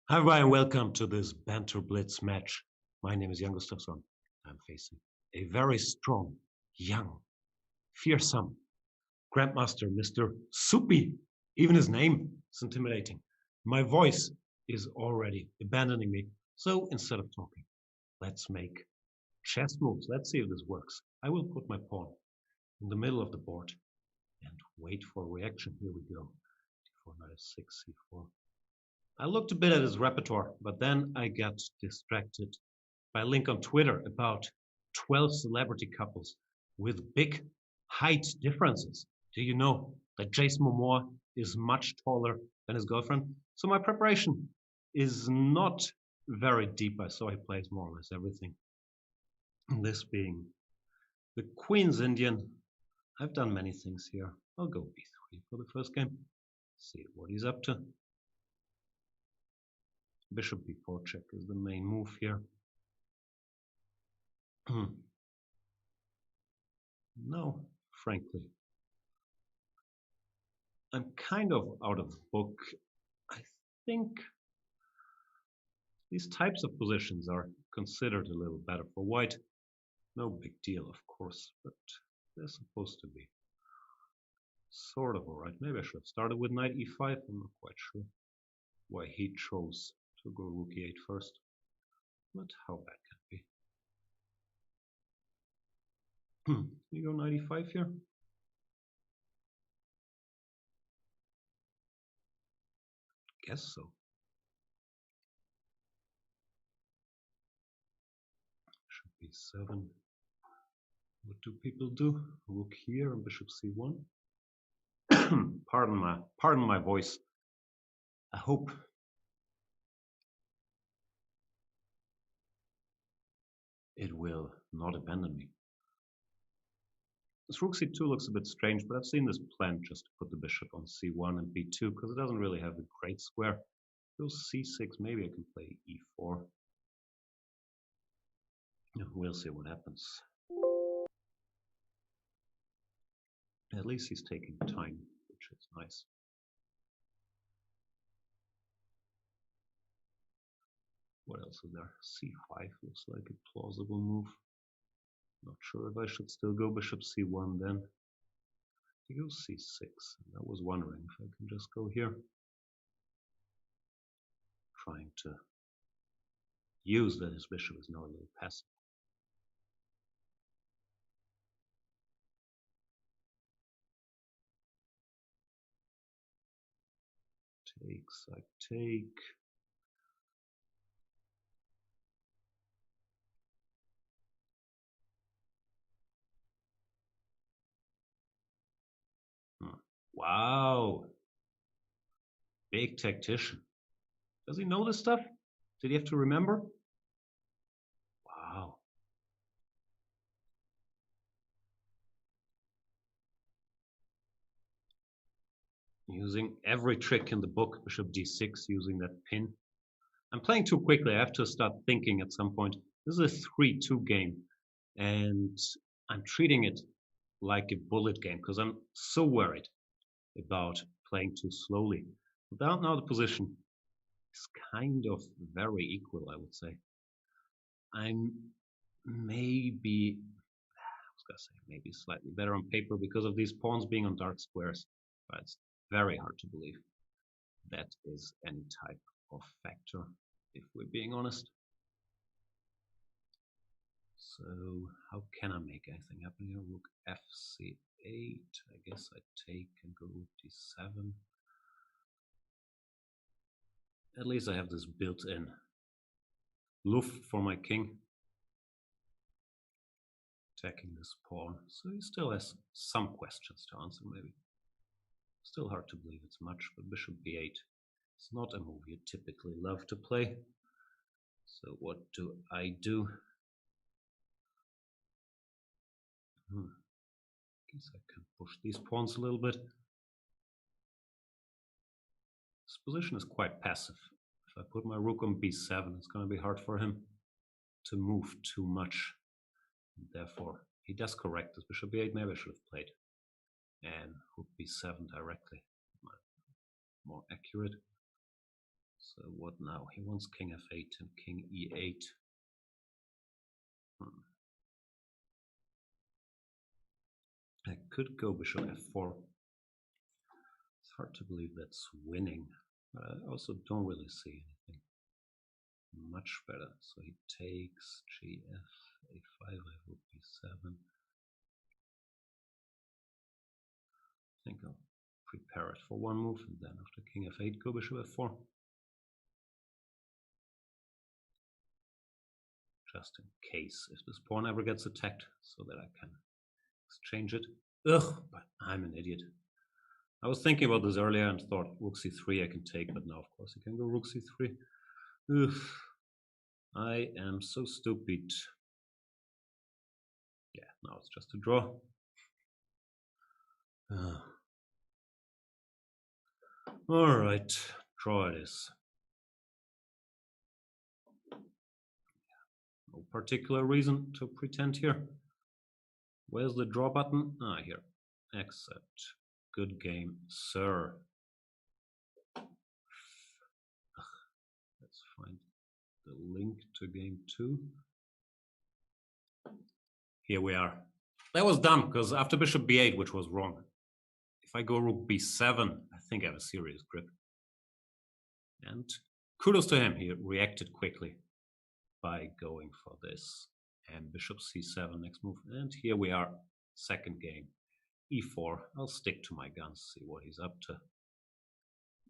Hi, everybody, and welcome to this Banter Blitz match. My name is Gustafsson. I'm facing a very strong, young, fearsome Grandmaster, Mr. Supi. Even his name is intimidating. My voice is already abandoning me. So instead of talking, let's make chess moves. Let's see if this works. I will put my pawn in the middle of the board and wait for a reaction. Here we go. D4, knight f6, c4. I looked a bit at his repertoire, but then I got distracted by a link on Twitter about 12 celebrity couples with big height differences. Do you know that Jason Momoa is much taller than his girlfriend? So my preparation is not very deep. I saw he plays more or less everything. This being the Queen's Indian. I've done many things here. I'll go b3 for the first game. See what he's up to. Bishop b4 check is the main move here. No, frankly. I'm kind of out of the book. I think these types of positions are considered a little better for white. No big deal, of course, but they're supposed to be sort of alright. Maybe I should have started with knight e5. I'm not quite sure why he chose to go rook e8 first, but how bad can it be? You go knight e5 here. Guess so. Bishop b7. What do people do? Rook here and bishop c1. Pardon my voice. I hope it will not abandon me. This rook c2 looks a bit strange, but I've seen this plan just to put the bishop on c1 and b2 because it doesn't really have a great square. Goes c6, maybe I can play e4. We'll see what happens. At least he's taking time, which is nice. What else is there? c5 looks like a plausible move. Not sure if I should still go bishop c1 then. He goes c6. I was wondering if I can just go here. Trying to use that his bishop is now a little passive. Takes, I take. Wow. Big tactician. Does he know this stuff? Did he have to remember? Wow. Using every trick in the book, bishop d6, using that pin. I'm playing too quickly. I have to start thinking at some point. This is a 3-2 game, and I'm treating it like a bullet game because I'm so worried about playing too slowly. Without now the position is kind of very equal, I would say. I'm maybe, I was gonna say maybe slightly better on paper because of these pawns being on dark squares, but it's very hard to believe that is any type of factor, if we're being honest. So how can I make anything happen here? Rook fc8. I guess I take and go rook d7. At least I have this built-in luft for my king. Attacking this pawn. So he still has some questions to answer, maybe. Still hard to believe it's much, but bishop b8 is not a move you typically love to play. So what do? Guess I can push these pawns a little bit. This position is quite passive. If I put my rook on b7, it's going to be hard for him to move too much. And therefore, he does correct this. Bishop b8, maybe I should have played. And rook b7 directly. More accurate. So what now? He wants king f8 and king e8. I could go bishop f4. It's hard to believe that's winning, but I also don't really see anything much better. So he takes gf, a5, I hope b7. I think I'll prepare it for one move, and then after king f8, go bishop f4. Just in case, if this pawn ever gets attacked, so that I can exchange it. Ugh, but I'm an idiot. I was thinking about this earlier and thought rook c3 I can take, but now of course I can go rook c3. Ugh, I am so stupid. Yeah, now it's just a draw. All right, draw it is. No particular reason to pretend here. Where's the draw button? Ah, here. Accept. Good game, sir. Let's find the link to game 2. Here we are. That was dumb, because after bishop b8, which was wrong, if I go rook b7, I think I have a serious grip. And kudos to him, he reacted quickly by going for this. And bishop c7 next move. And here we are, second game. e4, I'll stick to my guns, see what he's up to.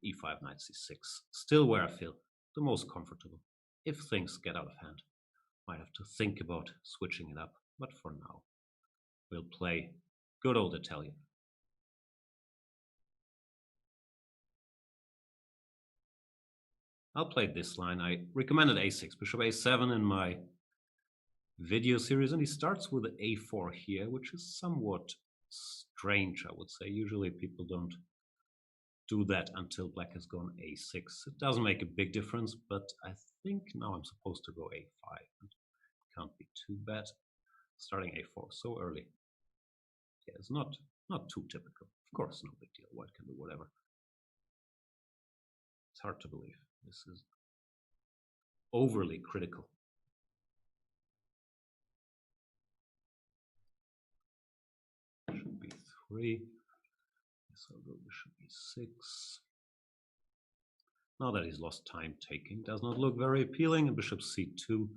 e5, knight c6, still where I feel the most comfortable. If things get out of hand, might have to think about switching it up, but for now, we'll play good old Italian. I'll play this line. I recommended a6, bishop a7 in my video series, and he starts with a4 here, which is somewhat strange, I would say. Usually people don't do that until black has gone a6. It doesn't make a big difference, but I think now I'm supposed to go a5. And can't be too bad. Starting a4 so early. Yeah, it's not too typical. Of course, no big deal. White can do whatever. It's hard to believe. This is overly critical. Bishop b3. So I'll go bishop e6. Now that he's lost time taking, does not look very appealing. And bishop c2,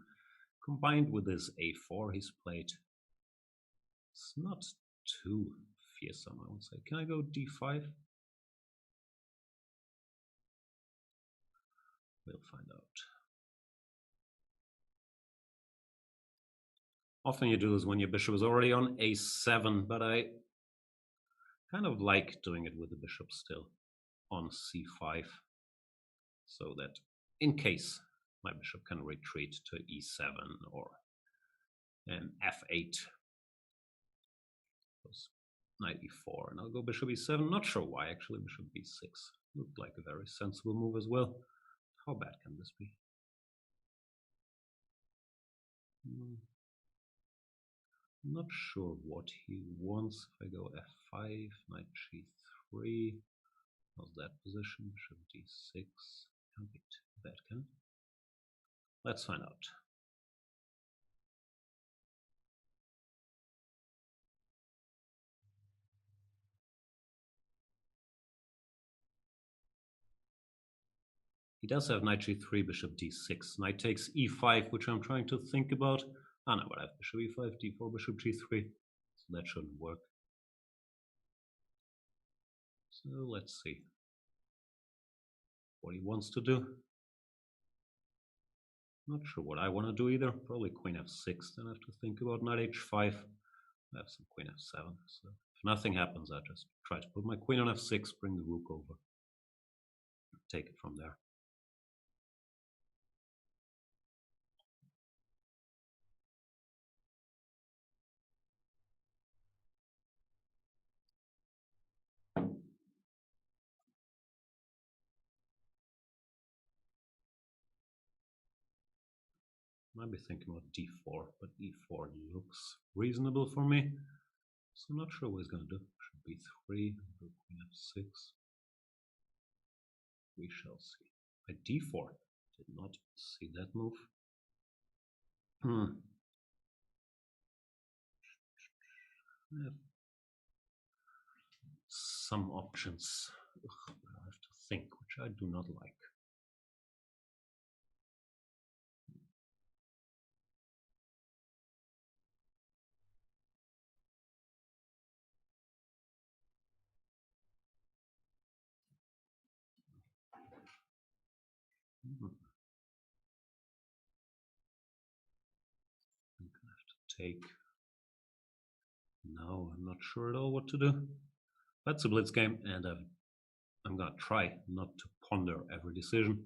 combined with this a4 he's played, it's not too fearsome, I would say. Can I go d5? We'll find out. Often you do this when your bishop is already on a7, but I kind of like doing it with the bishop still on c5, so that in case my bishop can retreat to e7 or f8. Knight e4, and I'll go bishop e7. Not sure why, actually. Bishop b6 looked like a very sensible move as well. How bad can this be? Not sure what he wants. If I go f5, knight g3, how's that position? Bishop d6. Can't be too bad, can it? Let's find out. He does have knight g3, bishop d6. Knight takes e5, which I'm trying to think about. Ah, no, but I have bishop e5, d4, bishop g3. So that shouldn't work. So let's see what he wants to do. Not sure what I want to do either. Probably queen f6. Then I have to think about knight h5. I have some queen f7. So if nothing happens, I just try to put my queen on f6, bring the rook over, take it from there. Might be thinking about d4, but e4 looks reasonable for me. So I'm not sure what he's going to do. Should b3, queen f6. We shall see. By d4. Did not see that move. I have some options. Ugh, I have to think, which I do not like. I think I have to take. Now I'm not sure at all what to do. That's a blitz game, and I'm gonna try not to ponder every decision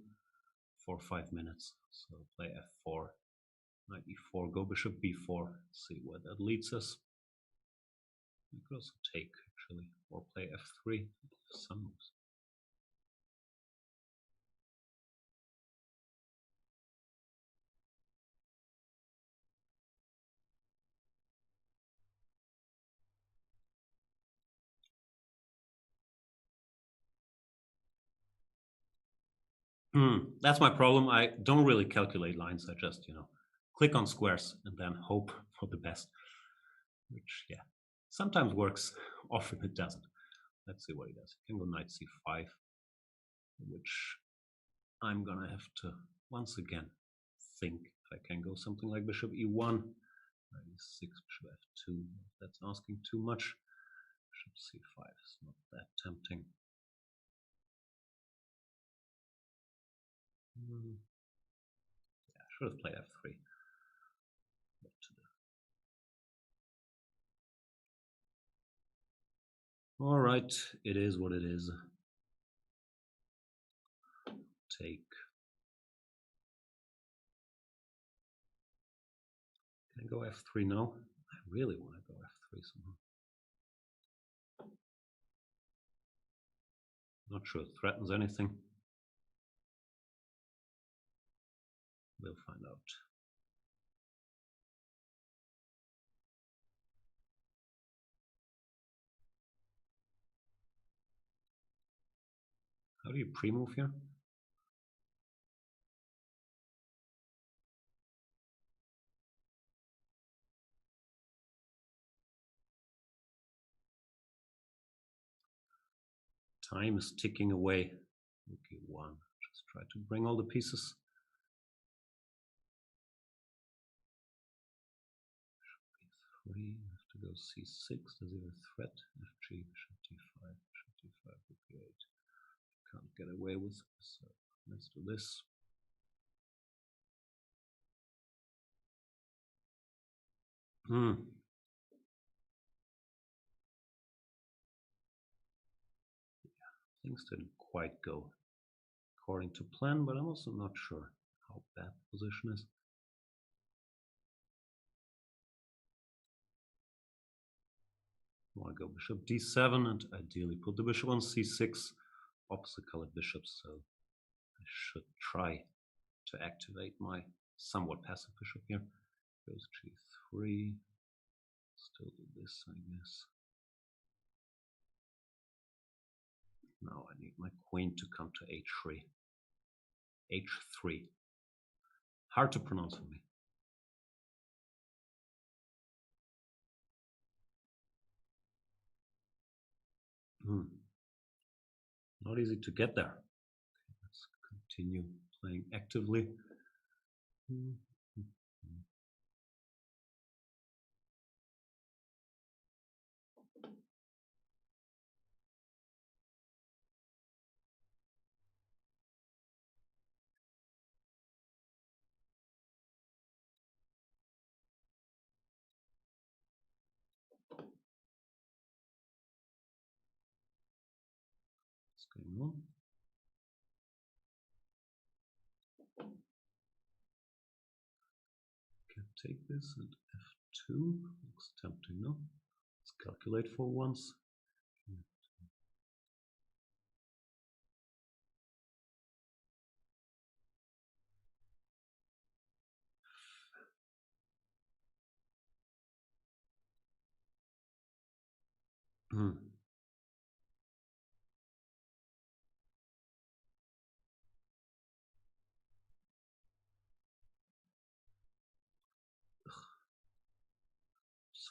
for 5 minutes. So play f4, knight e4, go bishop b4, see where that leads us. I could also take, actually, or play f3, some moves. That's my problem. I don't really calculate lines. I just, click on squares and then hope for the best, which, yeah, sometimes works, often it doesn't. Let's see what he does. He can go knight c5, which I'm gonna have to once again think if I can go something like bishop e1, knight e6, bishop f2. That's asking too much. Bishop c5 is not that tempting. Yeah, I should have played f3. What to do? All right, it is what it is. Take. Can I go f3 now? I really want to go f3 somehow. Not sure it threatens anything. We'll find out. How do you pre-move here? Time is ticking away. Okay, one. Just try to bring all the pieces. B3, have to go c6. Does he have a threat? Fg, bishop d5, bishop d5 would be 8. Can't get away with it, so let's do this. Things didn't quite go according to plan, but I'm also not sure how bad the position is. I want to go bishop d7 and ideally put the bishop on c6, opposite colored bishops, so I should try to activate my somewhat passive bishop here. Goes g3, still do this, I guess. Now I need my queen to come to h3. h3. Hard to pronounce for me. Not easy to get there. Okay, let's continue playing actively. What's going on? Can take this and f2. Looks tempting, no? Let's calculate for once.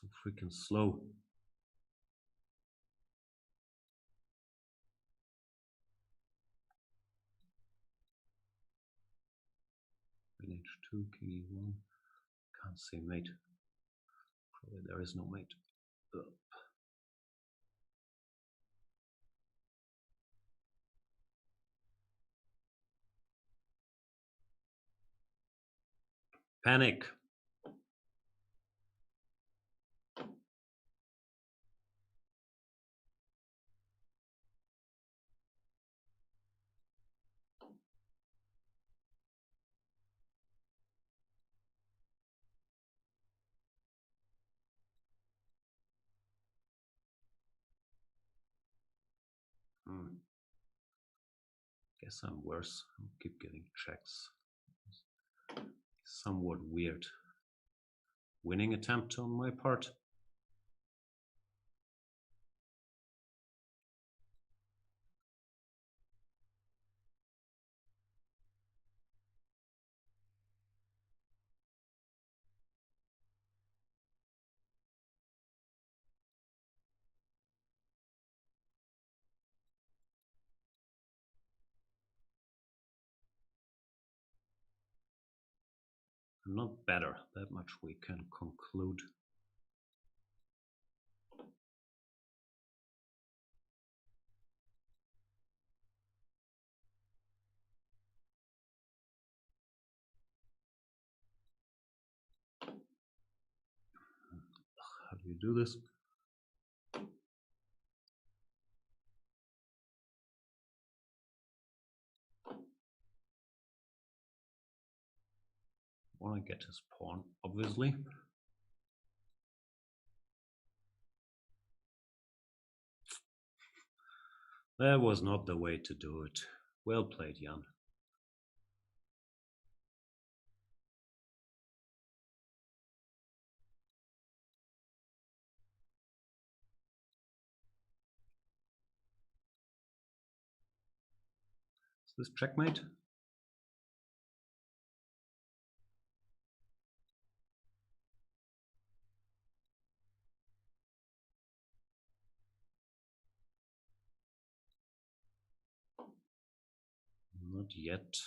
So freaking slow. Queen h2, king e1. Can't say mate. Probably there is no mate. Panic. Guess I'm worse. I'll keep getting checks. Somewhat weird. Winning attempt on my part. Not better. That much we can conclude. How do you do this? Want to get his pawn, obviously. That was not the way to do it. Well played, Jan. Is this checkmate? Not yet.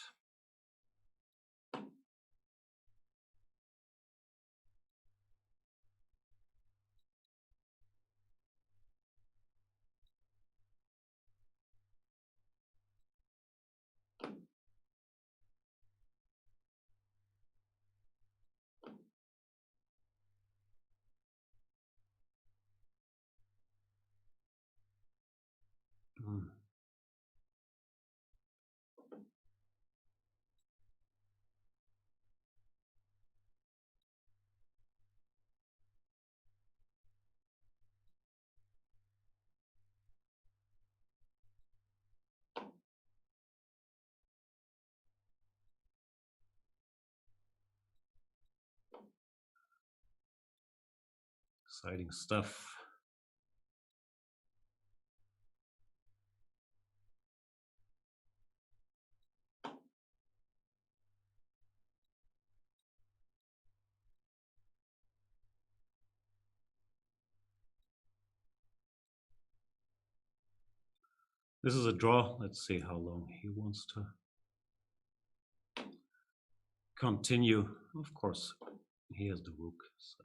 Exciting stuff. This is a draw. Let's see how long he wants to continue. Of course, he has the rook, so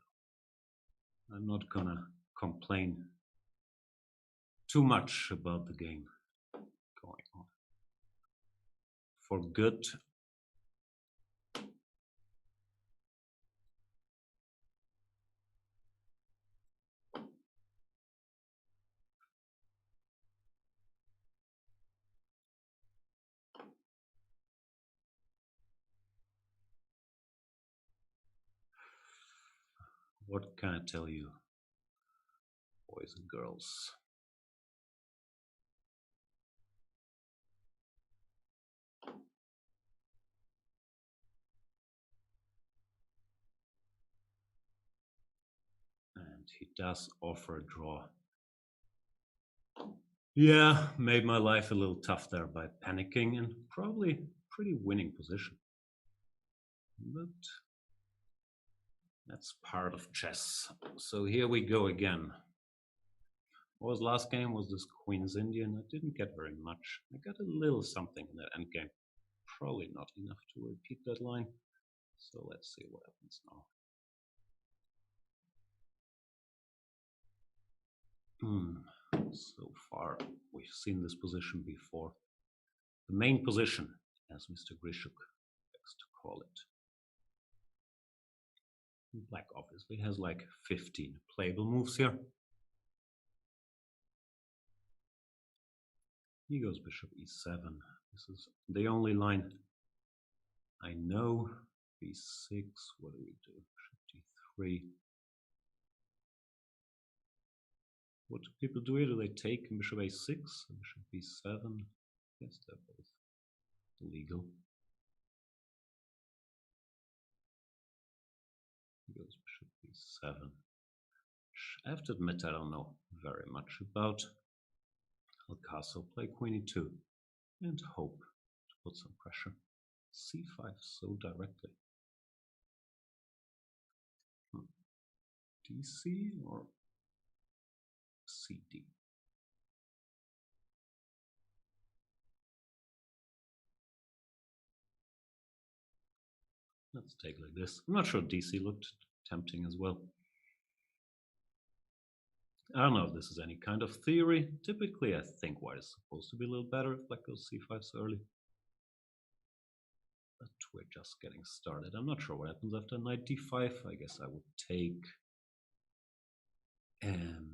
I'm not gonna complain too much about the game going on. For good. What can I tell you, boys and girls? And he does offer a draw. Yeah, made my life a little tough there by panicking and probably pretty winning position. But That's part of chess. So here we go again. What was last game? Was this Queen's Indian? I didn't get very much. I got a little something in that endgame. Probably not enough to repeat that line. So let's see what happens now. So far, we've seen this position before. The main position, as Mr. Grischuk likes to call it. Black obviously has like 15 playable moves here. He goes bishop e7. This is the only line I know. b6, what do we do? Bishop d3. What do people do here? Do they take bishop a6 and bishop b7? Yes, they're both legal. He goes bishop b7. I have to admit I don't know very much about. I'll castle, play queen e2, and hope to put some pressure. c5 so directly. dc or cd? Let's take like this. I'm not sure dc looked tempting as well. I don't know if this is any kind of theory. Typically, I think white is supposed to be a little better if black goes c5 so early. But we're just getting started. I'm not sure what happens after knight d5. I guess I would take... And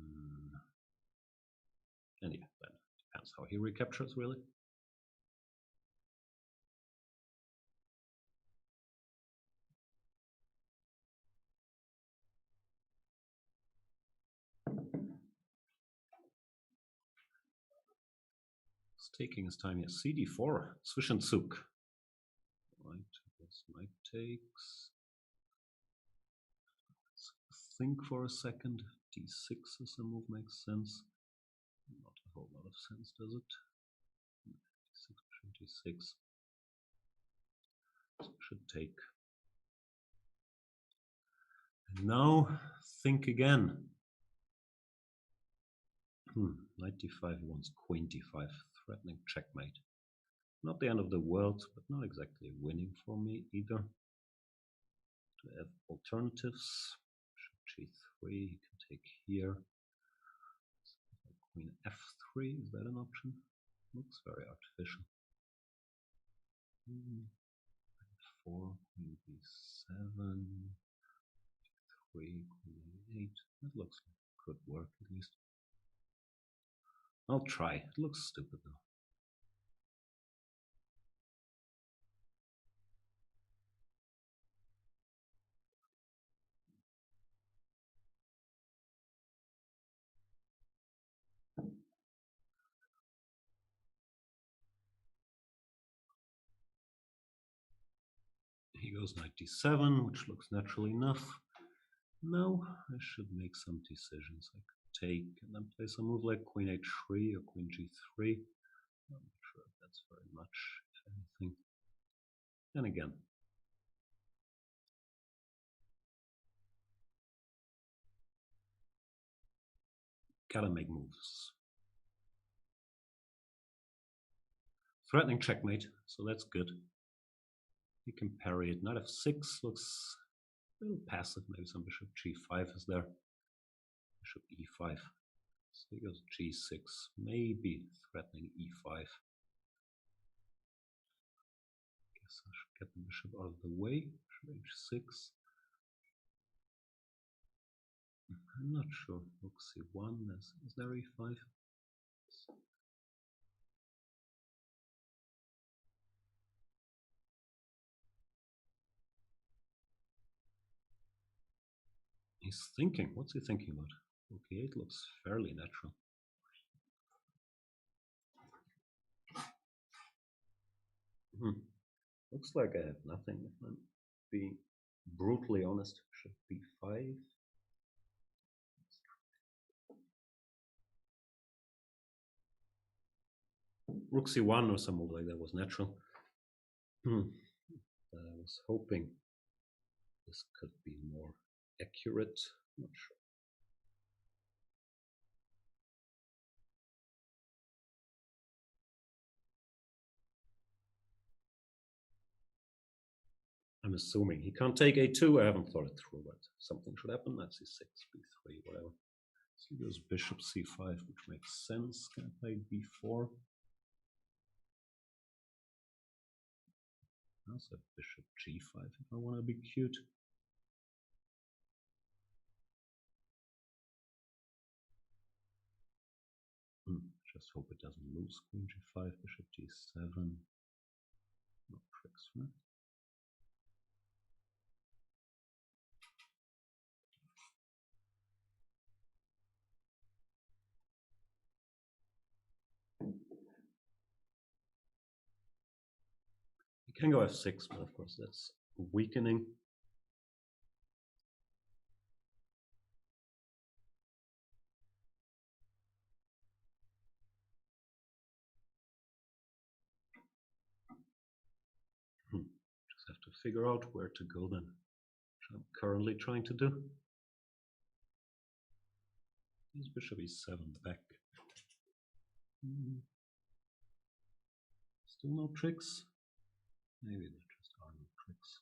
yeah, that depends how he recaptures, really. He's taking his time here. cd4, Zwischenzug. Right, this knight takes. Let's think for a second. d6 as a move makes sense. Not a whole lot of sense, does it? d6, d6. So should take. And now think again. Knight d5, he wants queen d5, threatening checkmate. Not the end of the world, but not exactly winning for me either. Do I have alternatives? Bishop g3, he can take here. Queen f3, is that an option? Looks very artificial. 4, queen b7, 3, queen a8. That looks like it could work at least. I'll try. It looks stupid though. He goes knight d7, which looks natural enough. Now I should make some decisions. I could take and then play some move like queen h3 or queen g3. I'm not sure if that's very much, if anything. And again, gotta make moves. Threatening checkmate, so that's good. He can parry it. Knight f6 looks a little passive. Maybe some bishop g5 is there. Bishop e5. So he goes g6, maybe threatening e5. Guess I should get the bishop out of the way. Bishop h6. I'm not sure. Rook c1. Is there e5? He's thinking. What's he thinking about? Rook e8 looks fairly natural. Looks like I have nothing, if I'm being brutally honest. Bishop b5. Rook c1 or some move like that was natural. I was hoping this could be more accurate. Not sure. I'm assuming he can't take a2. I haven't thought it through, but something should happen. That's c6, b3, whatever. So he goes bishop c5, which makes sense. Can I play b4? Also bishop g5 if I want to be cute. Just hope it doesn't lose. Queen g5, bishop d7. No tricks for it. You can go f6, but of course that's weakening. Just have to figure out where to go then, which I'm currently trying to do. Use bishop e7 back. Still no tricks? Maybe there just are no tricks.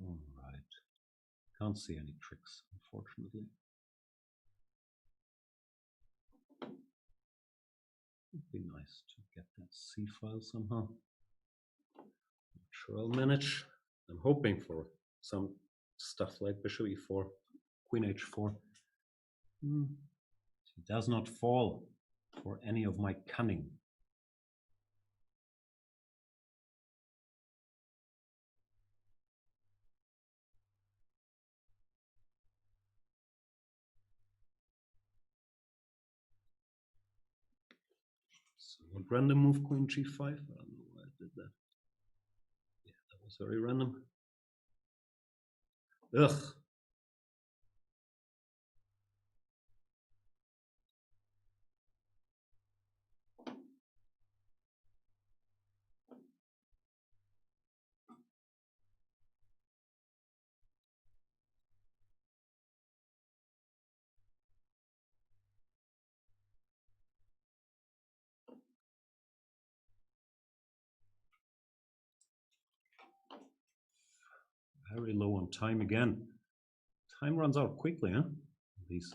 Alright. Can't see any tricks, unfortunately. It'd be nice to get that C file somehow. Not sure I'll manage. I'm hoping for some stuff like bishop e4, queen h4. It does not fall for any of my cunning. So what random move queen g5? I don't know why I did that. Yeah, that was very random. Ugh. Very low on time again. Time runs out quickly, huh? These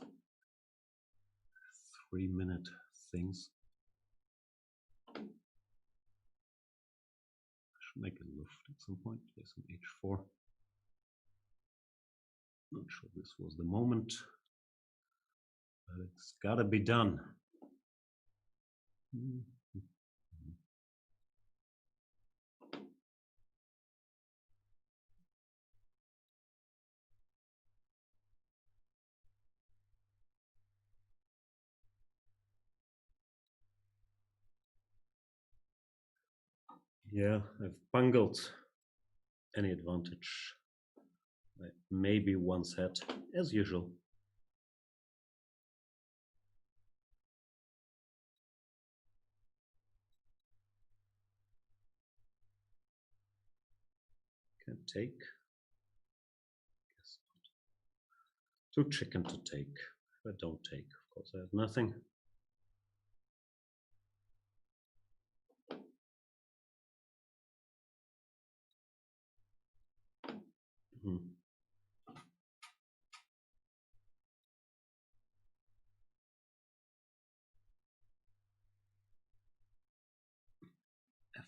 3-minute things. I should make a luft at some point, play some h4. Not sure this was the moment, but it's gotta be done. Yeah, I've bungled any advantage I maybe once had, as usual. Can take. Guess not. Too chicken to take. If I don't take, of course I have nothing.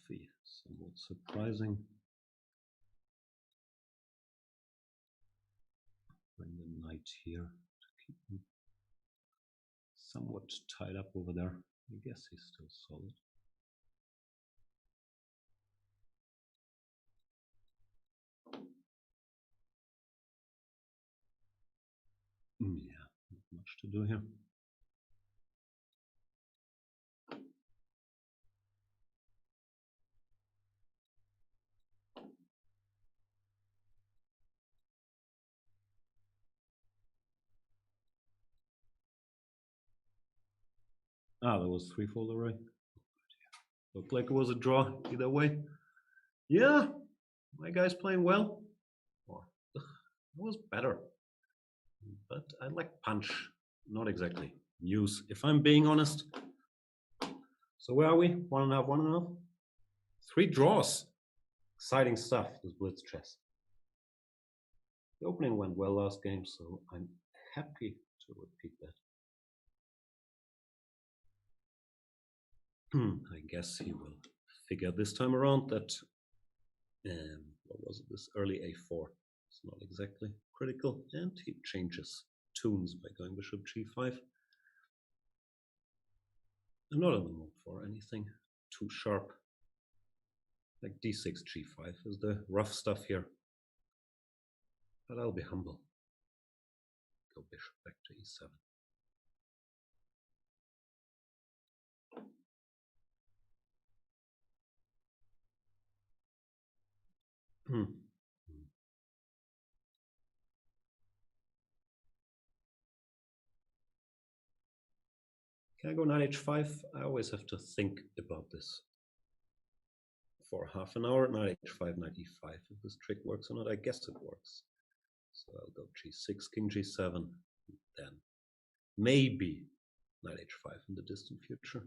Fe, somewhat surprising. Bring the knight here to keep him somewhat tied up over there. I guess he's still solid. Yeah, not much to do here. Ah, that was threefold array. Looked like it was a draw either way. Yeah, my guy's playing well. Or It was better, but I like punch, not exactly news, if I'm being honest. So where are we? 1.5, 1.5? 3 draws. Exciting stuff, this blitz chess. The opening went well last game, so I'm happy to repeat that. I guess he will figure this time around that, what was it, this early a4 is not exactly critical, and he changes tunes by going bishop g5. I'm not in the mood for anything too sharp. Like d6, g5 is the rough stuff here. But I'll be humble. Go bishop back to e7. Can I go knight h5? I always have to think about this for half an hour. Knight h5, knight e5. If this trick works or not, I guess it works. So I'll go g6, king g7, then maybe knight h5 in the distant future.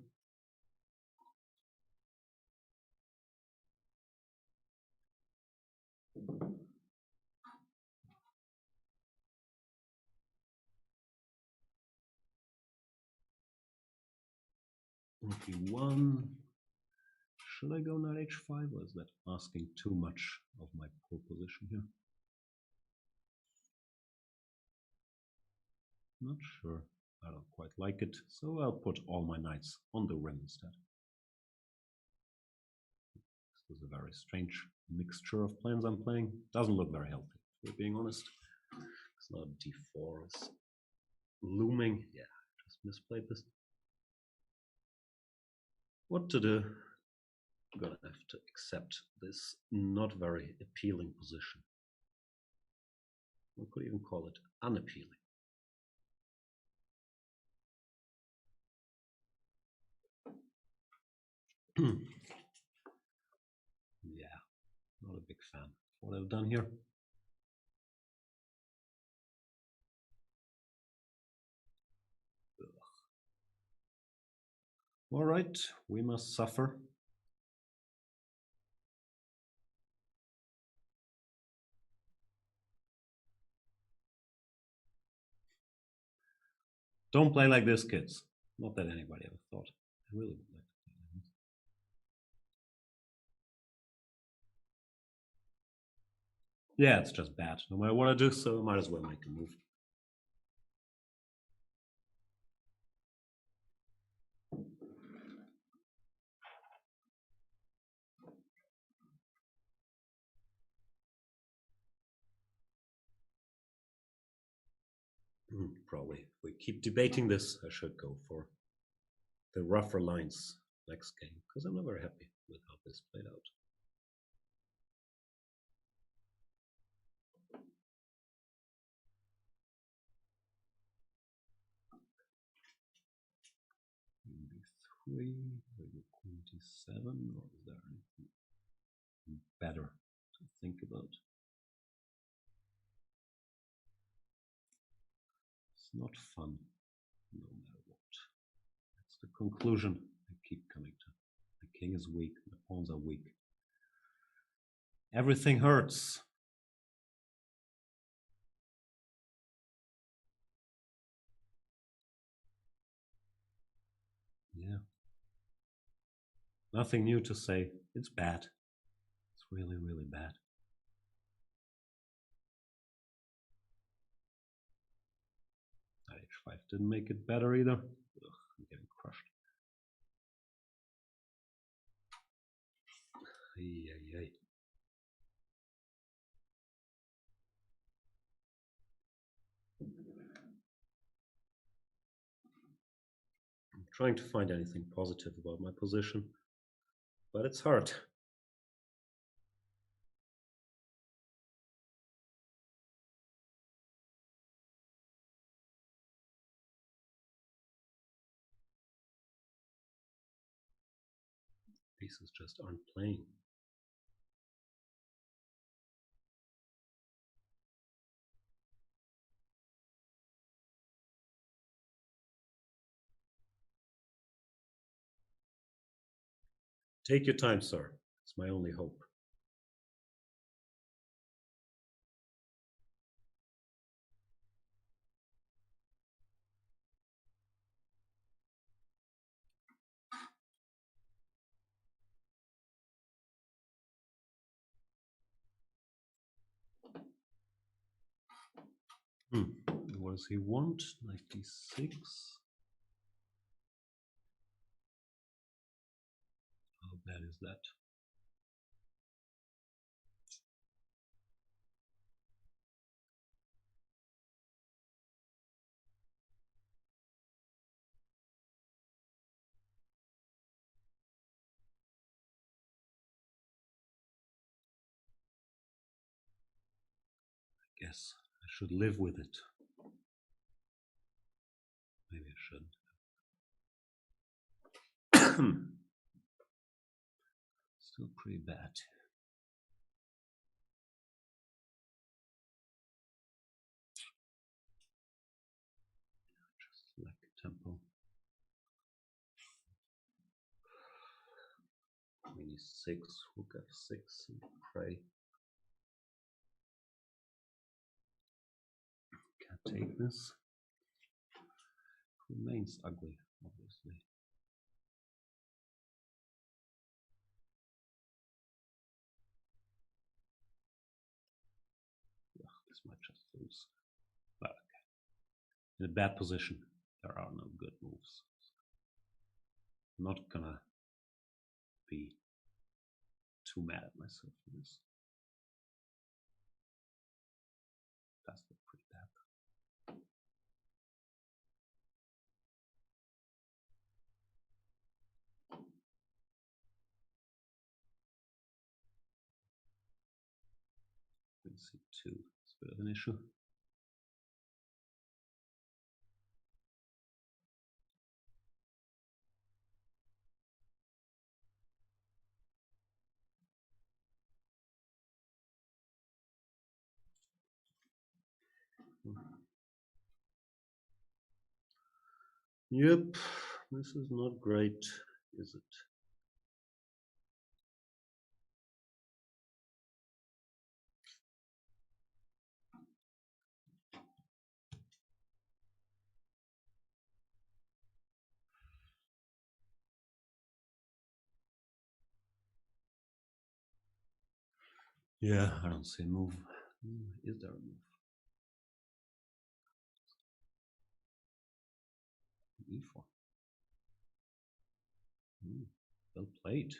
e1. Should I go knight h5, or is that asking too much of my poor position here? Not sure. I don't quite like it, so I'll put all my knights on the rim instead. This is a very strange mixture of plans I'm playing. Doesn't look very healthy, if we're being honest. It's not d4, it's looming. Yeah, I just misplayed this. What to do? I'm gonna have to accept this not very appealing position. One could even call it unappealing. Yeah, not a big fan of what I've done here. Ugh. All right, we must suffer. Don't play like this, kids. Not that anybody ever thought. I really would like to play like this. Yeah, it's just bad. No matter what I do, so I might as well make a move. Probably. If we keep debating this, I should go for the rougher lines next game, because I'm not very happy with how this played out. b3, maybe queen d7, or is there anything better to think about? It's not fun, no matter what. That's the conclusion I keep coming to. My king is weak, my pawns are weak. Everything hurts. Yeah. Nothing new to say. It's bad. It's really, really bad. Knight h5 didn't make it better either. Ugh, I'm getting crushed. Ay, ay, ay. I'm trying to find anything positive about my position, but it's hard. Pieces just aren't playing. Take your time, sir. It's my only hope. What does he want? 96. How bad is that? I guess I should live with it. Maybe I shouldn't. Still pretty bad. Just like tempo. 26, rook f6, and pray. Can't take this. Remains ugly, obviously. Yeah, this might just lose. But okay. In a bad position, there are no good moves. I'm not gonna be too mad at myself for this. That's pretty bad. Queen c2 is a bit of an issue. Yep, this is not great, is it? Yeah, I don't see a move. Is there a move? E4. Well played.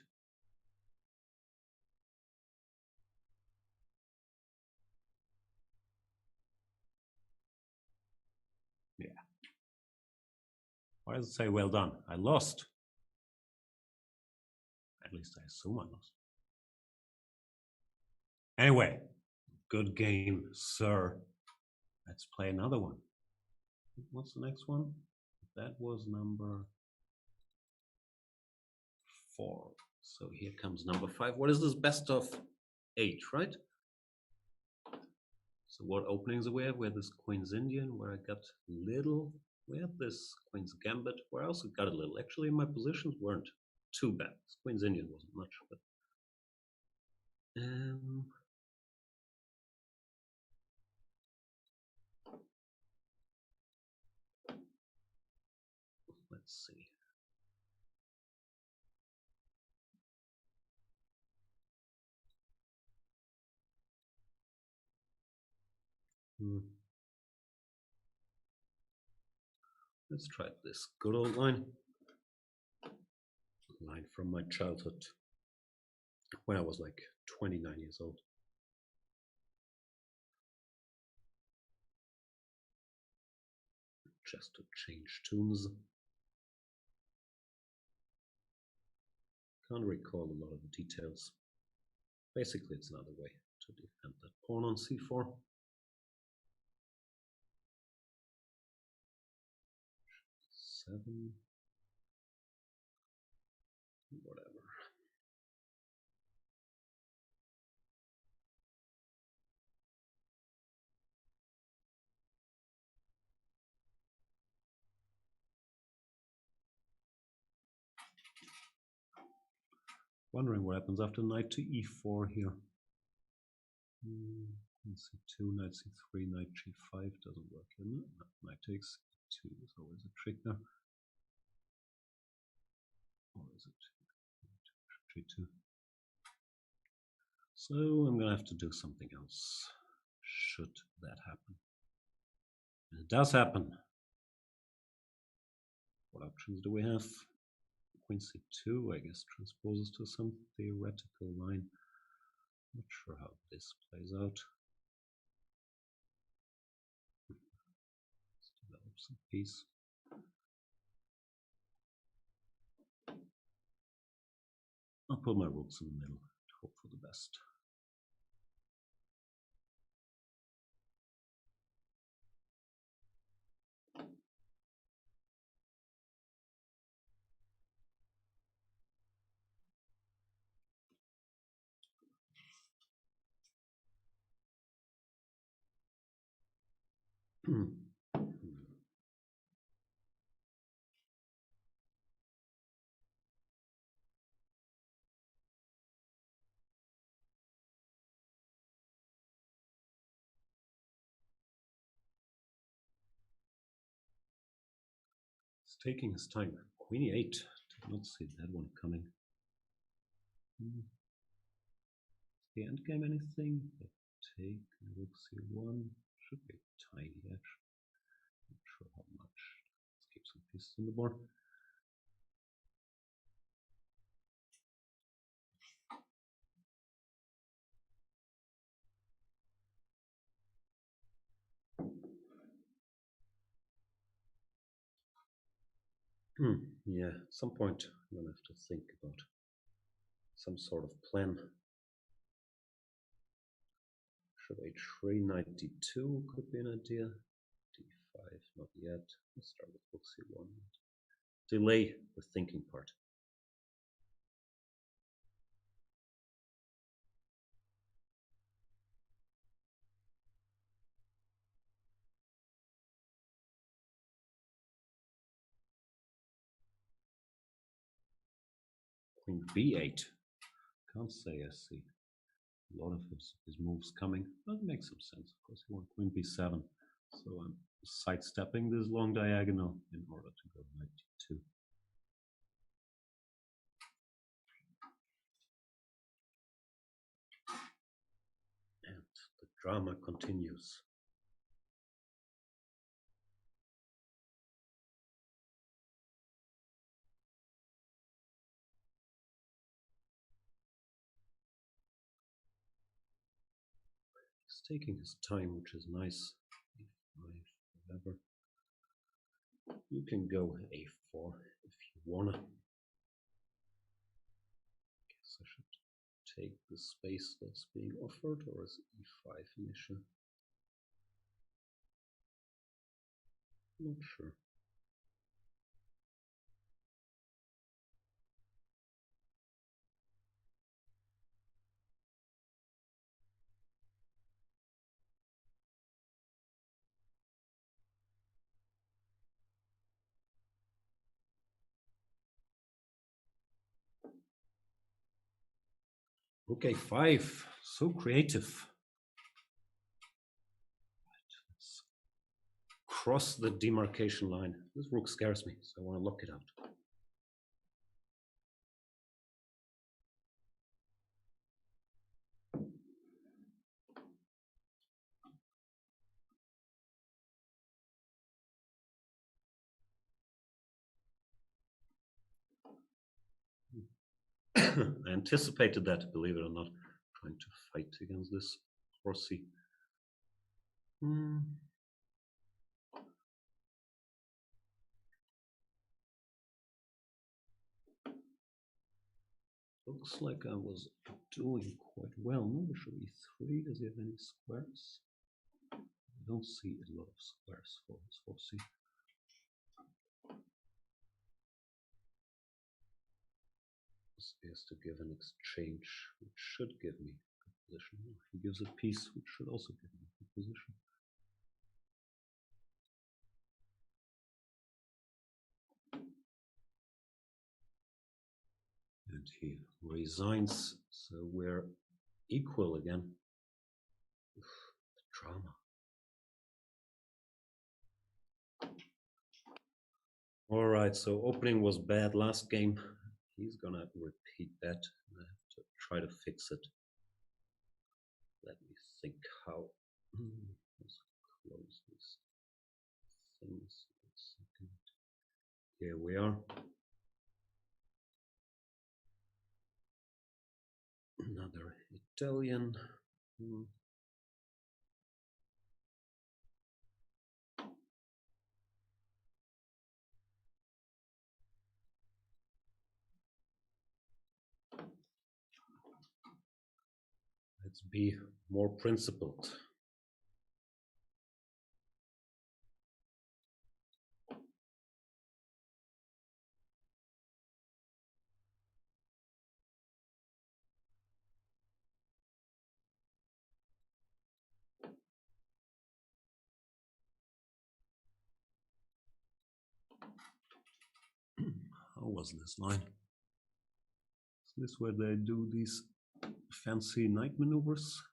Yeah. Why does it say well done? I lost. At least I assume I lost. Anyway, good game, sir. Let's play another one. What's the next one? That was number 4. So here comes number 5. What is this? Best of 8, right? So what openings do we have? We have this Queen's Indian, where I got little. We have this Queen's Gambit, where I also got a little. Actually, my positions weren't too bad. This Queen's Indian wasn't much, but let's see. Let's try this good old line. Line from my childhood when I was like 29 years old. Just to change tunes. Can't recall a lot of the details. Basically, it's another way to defend that pawn on c4. Seven. Whatever. Wondering what happens after knight to e4 here. Knight c2, knight c3, knight g5 doesn't work here. No? Knight takes e2 is always a trick there. Or is it g2? So I'm gonna have to do something else. Should that happen? And it does happen. What options do we have? Queen c2, I guess, transposes to some theoretical line. Not sure how this plays out. Let's develop some peace. I'll put my rooks in the middle to hope for the best. He's taking his time. Queen e8. Did not see that one coming. The end game anything? But take rook c1 should be a tiny edge. Not sure how much. Let's keep some pieces on the board. Yeah, at some point I'm gonna have to think about some sort of plan. Should h3, knight d2 could be an idea. d5, not yet. Let's start with rook c1. Delay the thinking part. Queen b8. Can't say I see a lot of his moves coming. That makes some sense. Of course, he wants queen b7. So I'm sidestepping this long diagonal in order to go knight d2. And the drama continues. He's taking his time, which is nice. E5, whatever. You can go a4 if you wanna. Guess I should take the space that's being offered, or is e5 an issue? Not sure. Okay, 5. So creative. Right, let's cross the demarcation line. This rook scares me, so I want to lock it out. I anticipated that, believe it or not, trying to fight against this horsey. Looks like I was doing quite well. No, bishop e3. Does he have any squares? I don't see a lot of squares for his horsey. He has to give an exchange, which should give me a good position. If he gives a piece, which should also give me a good position. And he resigns, so we're equal again. Oof, the drama. All right, so opening was bad last game. He's gonna repeat that. I have to try to fix it. Let me think how. Let's close these things. Here we are. Another Italian. Let's be more principled. How was this line? Is this where they do these fancy knight maneuvers?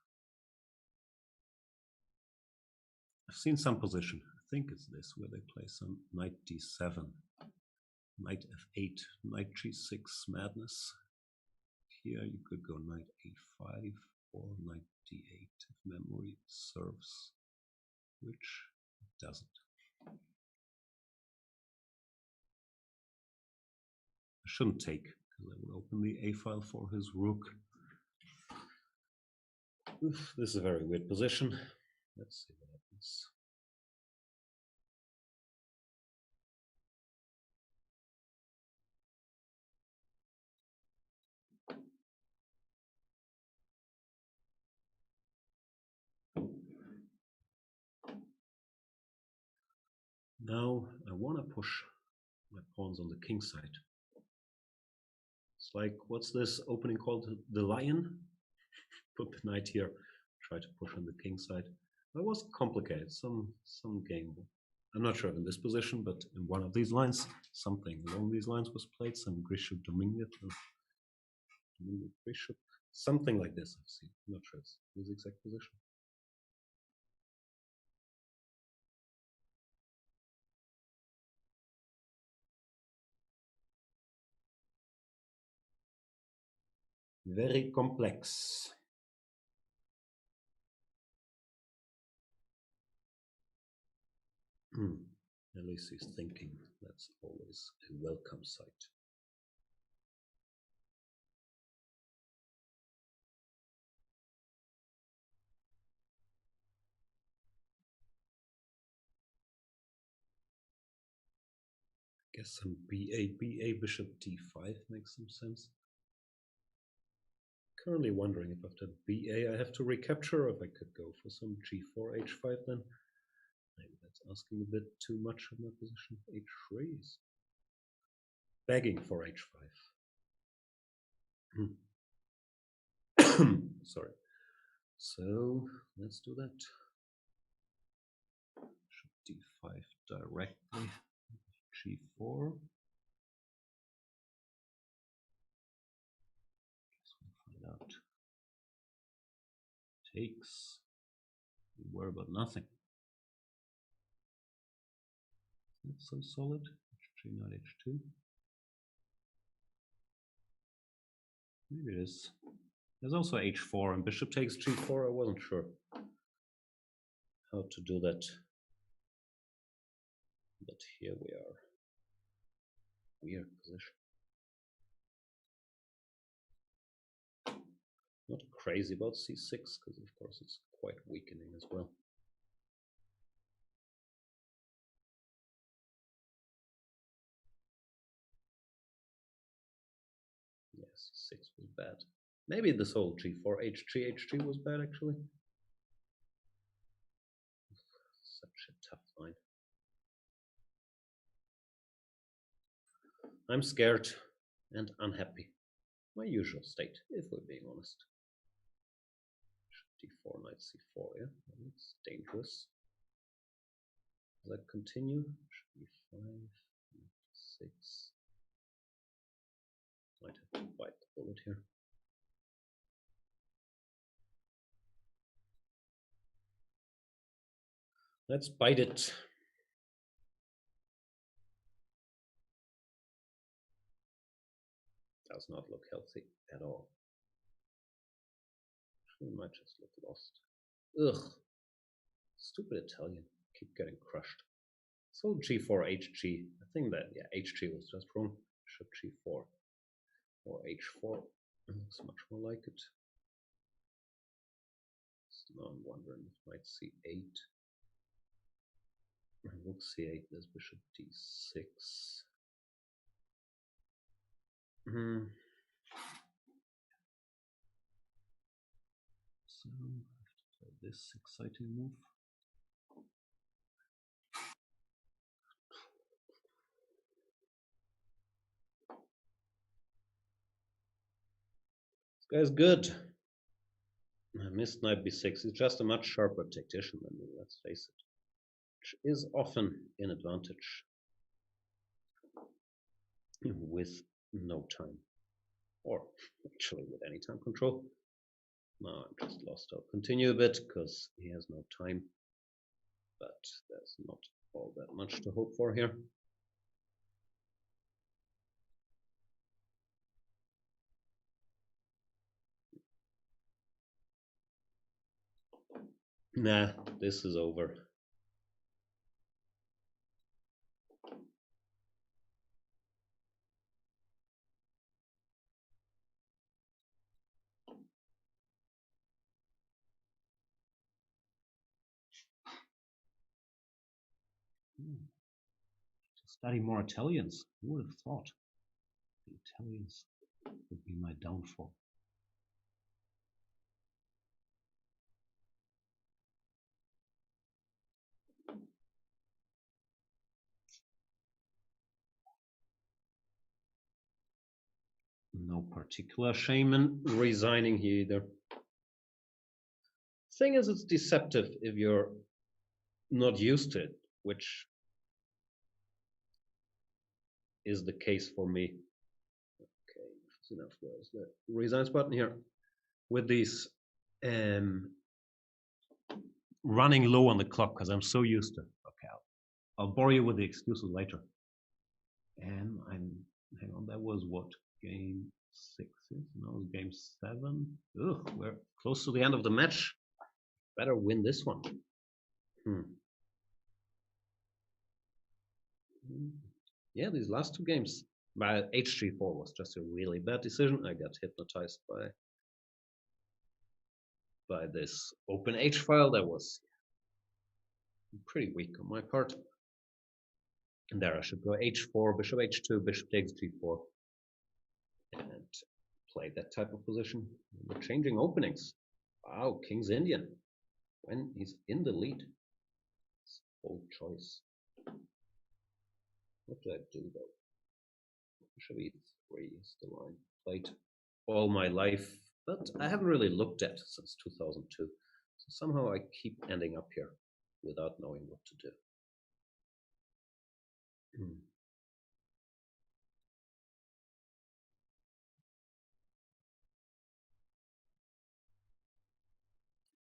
I've seen some position. I think it's this where they play some knight d7, knight f8, knight g6 madness. Here you could go knight a5 or knight d8 if memory serves, which it doesn't. I shouldn't take, because I will open the a file for his rook. Oof, this is a very weird position. Let's see what happens. Now I want to push my pawns on the king side. It's like, what's this opening called? The lion? Put the knight here, try to push on the king side. That was complicated, some game. I'm not sure in this position, but in one of these lines, something along these lines was played, some Grischuk Dominion, Grischuk, something like this I've seen. I'm not sure it's this exact position. Very complex. At least he's thinking. That's always a welcome sight. I guess some BA, bishop d5 makes some sense. Currently wondering if after BA I have to recapture, or if I could go for some g4, h5 then. Maybe that's asking a bit too much of my position. h3 is begging for h5. Sorry. So let's do that. Bishop d5 directly. g4. Guess we'll find out. Takes. We worry about nothing. That's so solid. h3, not h2. Maybe it is. There's also h4 and bishop takes g4. I wasn't sure how to do that. But here we are. Weird position. Not crazy about c6, because of course it's quite weakening as well. Yes, c6 was bad. Maybe this whole g4, h3, h3 was bad actually. Such a tough line. I'm scared and unhappy. My usual state, if we're being honest. d4, knight c4, yeah? It's dangerous. Does that continue? Should be 5, 6. Might have to bite the bullet here. Let's bite it. Does not look healthy at all. She might just look lost. Ugh. Stupid Italian. Keep getting crushed. So G4, HG. I think that, yeah, HG was just wrong. Bishop G4 or H4. Looks much more like it. So now I'm wondering if knight C8. Rook C8, there's bishop D6. So I have to play this exciting move. This guy's good. I missed knight b6. He's just a much sharper tactician than me, let's face it. Which is often an advantage with no time. Or actually with any time control. No, I'm just lost. I'll continue a bit because he has no time. But there's not all that much to hope for here. Nah, this is over. To study more Italians. Who would have thought the Italians would be my downfall? No particular shame in resigning here either. Thing is, it's deceptive if you're not used to it, which is the case for me. Okay, that's enough. Where's the resigns button here? With these running low on the clock because I'm so used to it. Okay, I'll bore you with the excuses later. And hang on, that was what? Game 6? No, game 7. Ugh, we're close to the end of the match. Better win this one. Yeah, these last two games. But HG4 was just a really bad decision. I got hypnotized by this open H file that was pretty weak on my part. And there I should go H4, bishop H2, bishop takes G4. And play that type of position. We're changing openings. Wow, King's Indian. When he's in the lead. It's a bold choice. What do I do though? Bishop E3 is the line played all my life, but I haven't really looked at since 2002. So somehow I keep ending up here without knowing what to do.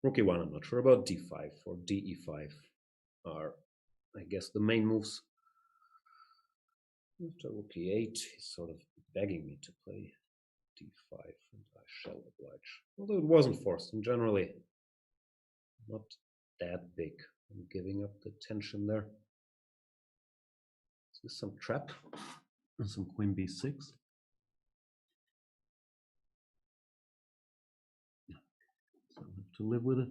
Rook E1, I'm not sure about D5 or DE5 are, I guess, the main moves. After Rook E8, he's sort of begging me to play D5, and I shall oblige. Although it wasn't forced, and generally not that big. I'm giving up the tension there. Is this some trap? And some Queen B6. So I have to live with it.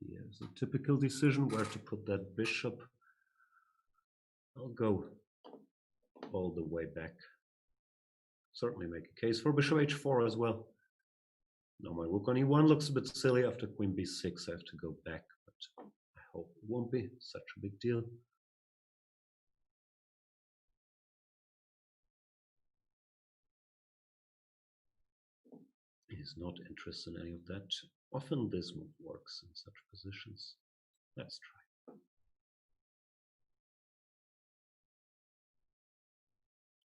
Here's a typical decision where to put that bishop. I'll go all the way back. Certainly make a case for bishop H4 as well. Now my rook on E1 looks a bit silly. After Queen B6 I have to go back, but I hope it won't be such a big deal. He's not interested in any of that. Often this move works in such positions. Let's try.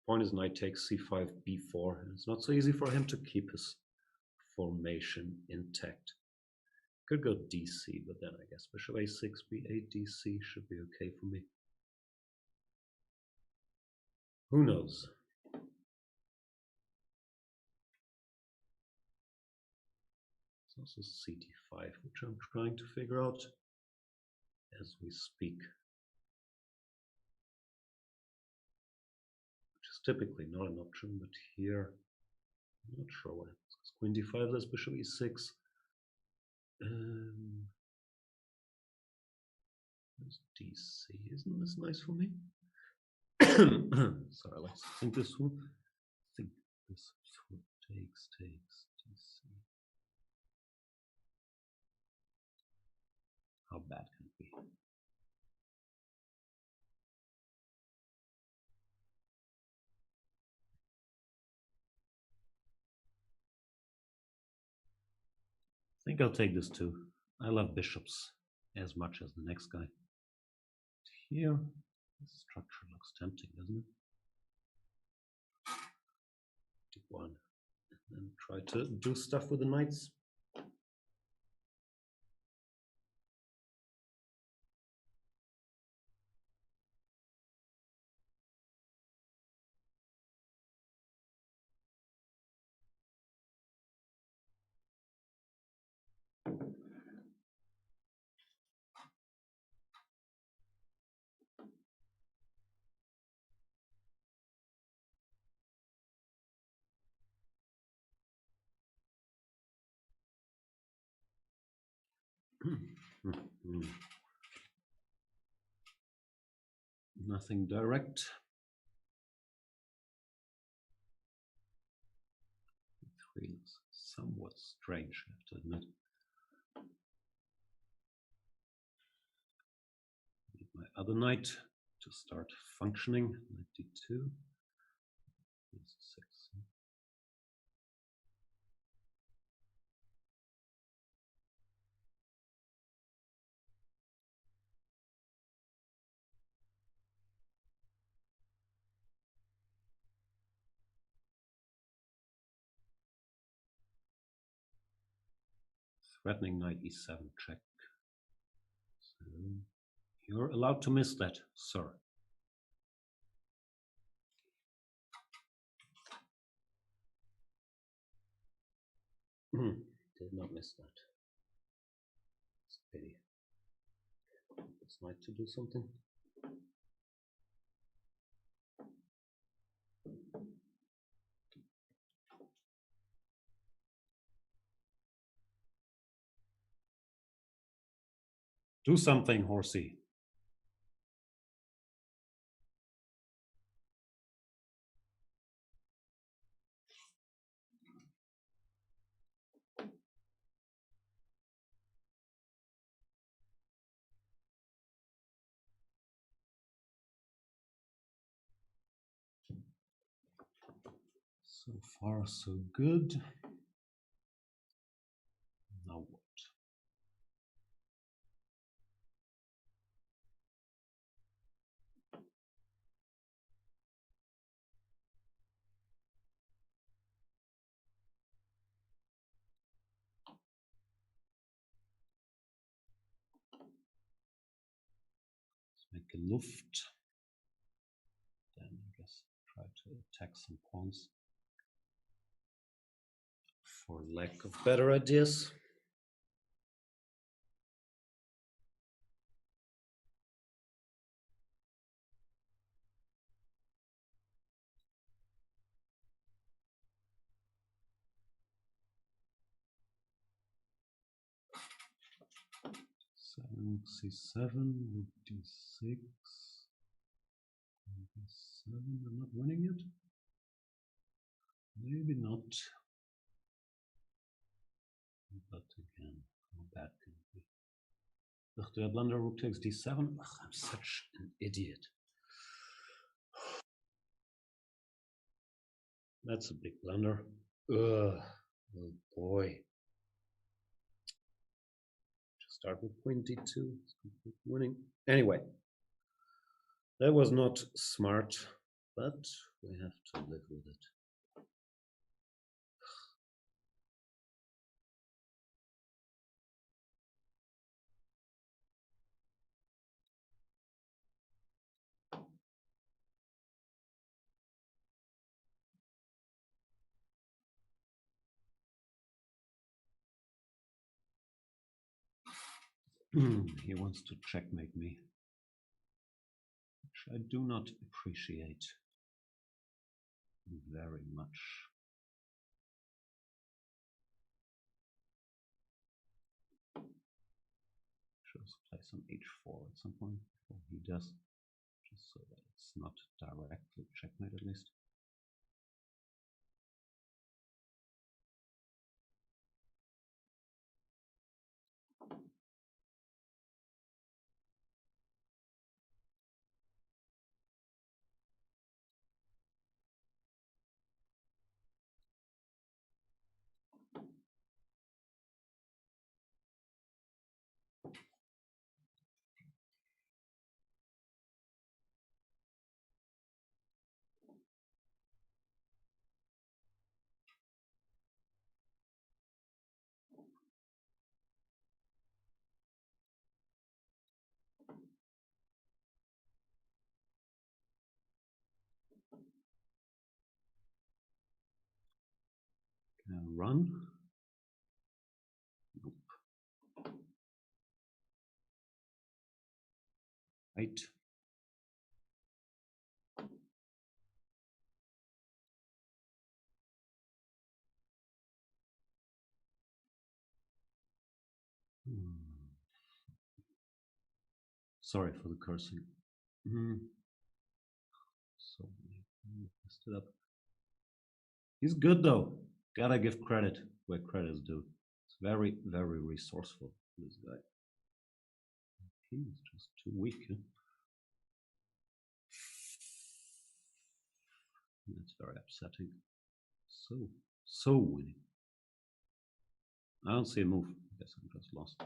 Pawn is knight takes c5, b4, and it's not so easy for him to keep his formation intact. Could go dc, but then I guess bishop a6, b8, dc should be okay for me. Who knows? It's also cd5, which I'm trying to figure out as we speak. Which is typically not an option, but here I'm not sure what happens. Queen d5, there's bishop e6. There's dc. Isn't this nice for me? Sorry, let's think this through. Think this through. Takes dc. How bad can it be? I think I'll take this too. I love bishops as much as the next guy. Here, the structure looks tempting, doesn't it? D1. And then try to do stuff with the knights. Nothing direct. Three looks somewhat strange, I have to admit. Need my other knight to start functioning. Knight d2. D6. Threatening knight e7 check. So you're allowed to miss that, sir. Did not miss that. It's a pity. This knight to do something. Do something, horsey. So far, so good. Now what? Let's make a Luft. Then I guess try to attack some pawns. For lack of better ideas. C7, rook d6, d7. I'm not winning it. Maybe not. But again, how bad can it be? Ugh, do I blunder rook takes d7? Ugh, I'm such an idiot. That's a big blunder. Ugh, oh boy. Just start with queen d2. Winning. Anyway, that was not smart, but we have to live with it. He wants to checkmate me, which I do not appreciate very much. Should play some h4 at some point before he does, just so that it's not directly checkmate at least. Run? Nope. Right. Sorry for the cursing. So messed it up. He's good though. Gotta give credit where credit is due. It's very, very resourceful, this guy. He's just too weak. Huh? That's very upsetting. So winning. I don't see a move. I guess I'm just lost.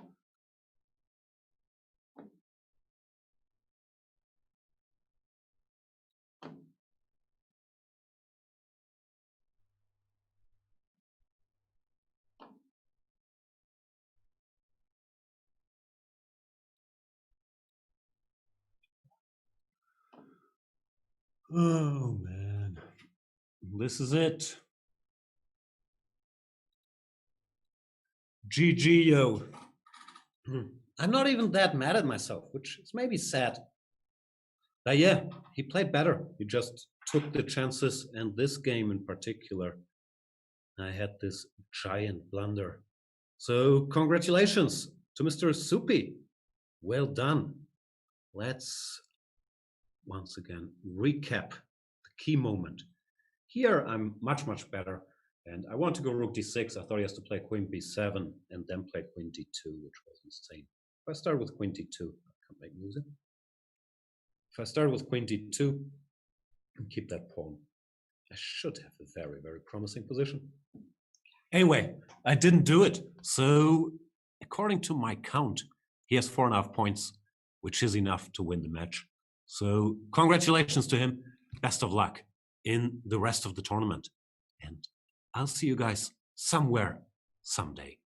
Oh man, this is it. GG, yo. I'm not even that mad at myself, which is maybe sad. But yeah, he played better. He just took the chances, and this game in particular, I had this giant blunder. So congratulations to Mr. Supi. Well done. Let's once again recap the key moment. Here I'm much, much better. And I want to go rook d6. I thought he has to play queen b7 and then play queen d2, which was insane. If I start with queen d2, I can't make music. If I start with queen d2 and keep that pawn, I should have a very, very promising position. Anyway, I didn't do it. So according to my count, he has 4.5 points, which is enough to win the match. So congratulations to him. Best of luck in the rest of the tournament. And I'll see you guys somewhere, someday.